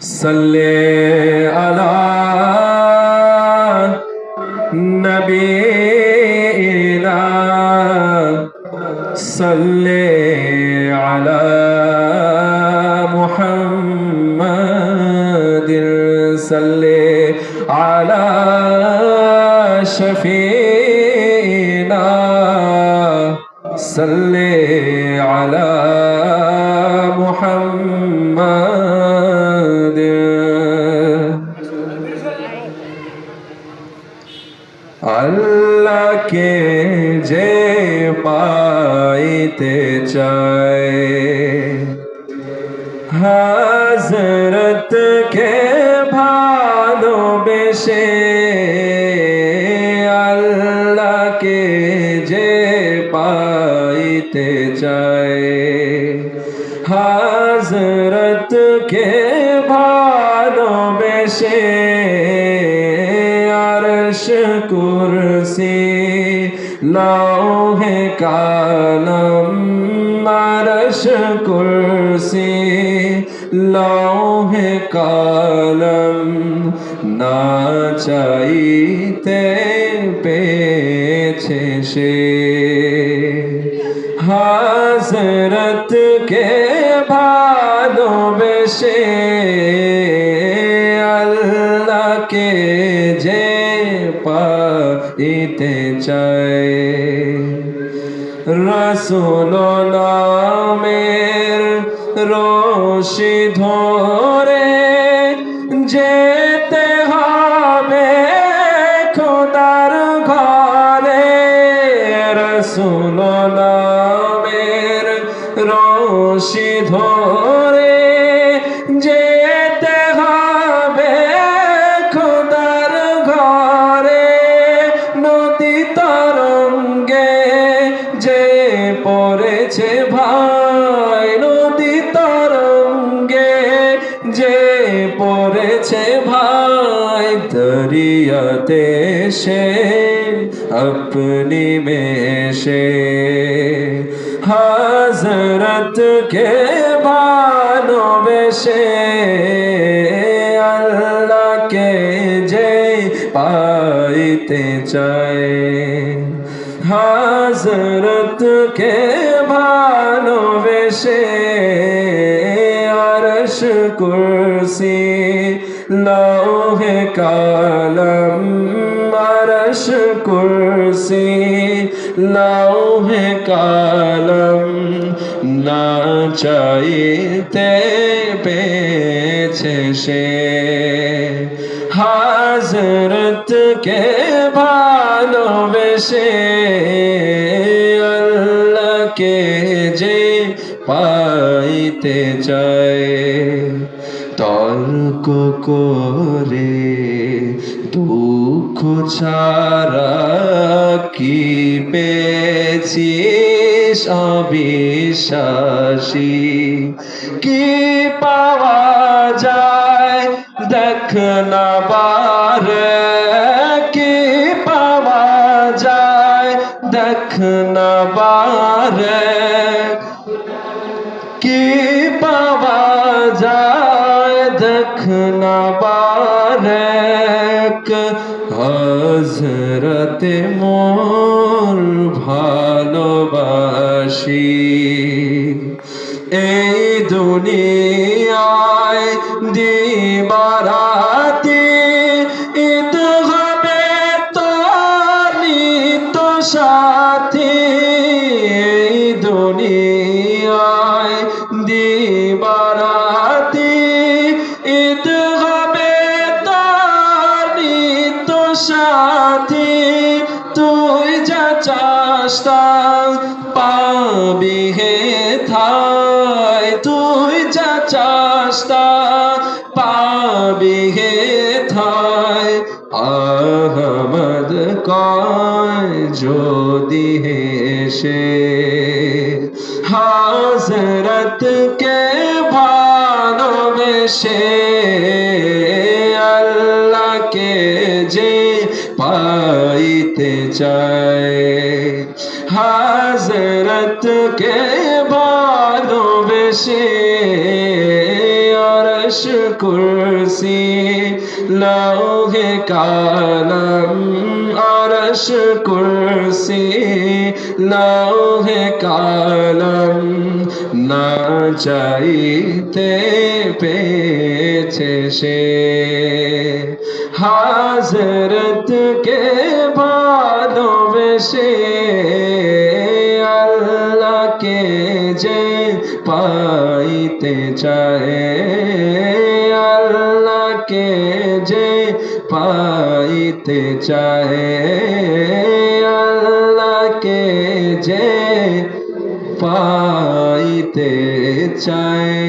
صلی علی نبینا صلی علی محمد صلی علی شفینا صلی علی محمد আল্লাহকে যে পাইতে চায় হযরতকে ভালোবেসে আল্লাহকে যে পাইতে চায় হযরতকে ভালোবেসে আরশ কুরসি লৌহে কালাম আরশ কুরসি লৌহে কালাম না চাইতে পেয়েছে সে হযরতকে ভালোবেসে আল্লাহকে যে পাইতে চায় রাসূল নামের রশি ধরে যেতে হবে খোদার ঘরে রাসূল নামের রশি ধরে যেতে হবে খোদার ঘরে নদী তরঙ্গে যে পড়েছে ভাই নদী তরঙ্গে যে পড়েছে ভাই দরিয়াতে সে अपनी में से হযরতকে ভালোবেসে আল্লাহকে যে পাইতে চায় হযরতকে ভালোবেসে আরশ কুরসি লৌহে কালাম আরশ কুরসি লৌহে কালাম না চাইতে পেয়েছে সে হযরতকে ভালোবেসে আল্লাহকে যে পাইতে চায় তর্ক করে দুঃখ ছাড়া কি পেয়েছিস অবিশ্বাসী কি পাওয়া যায় দেখ না বারে কি পাওয়া যায় দেখ না বারে কি পাওয়া যায় দেখ না বারে হযরতে মোর ভালোবাসি এই দুনিয়ায় দিবারাতি ঈদ হবে তোর নিত সাথী এই দুনিয়ায় দিবারাতি ঈদ হবে তোর নিত সাথী তুই যা চাস তা পাবি হে থাই তুই যা চাস তা পাবি হে থাই আহমদ কয় যদি হেসে হযরতকে ভালোবেসে আল্লাহকে যে পাইতে চায় হযরতকে ভালোবেসে আরশ কুরসি লৌহে কালাম আরশ কুরসি লৌহে কালাম না চাইতে পেয়েছে সে হাজরত কে ভালোবেসে আল্লাহকে যে পাইতে চায় আল্লাহকে যে পাইতে চায় আল্লাহকে যে পাইতে চায়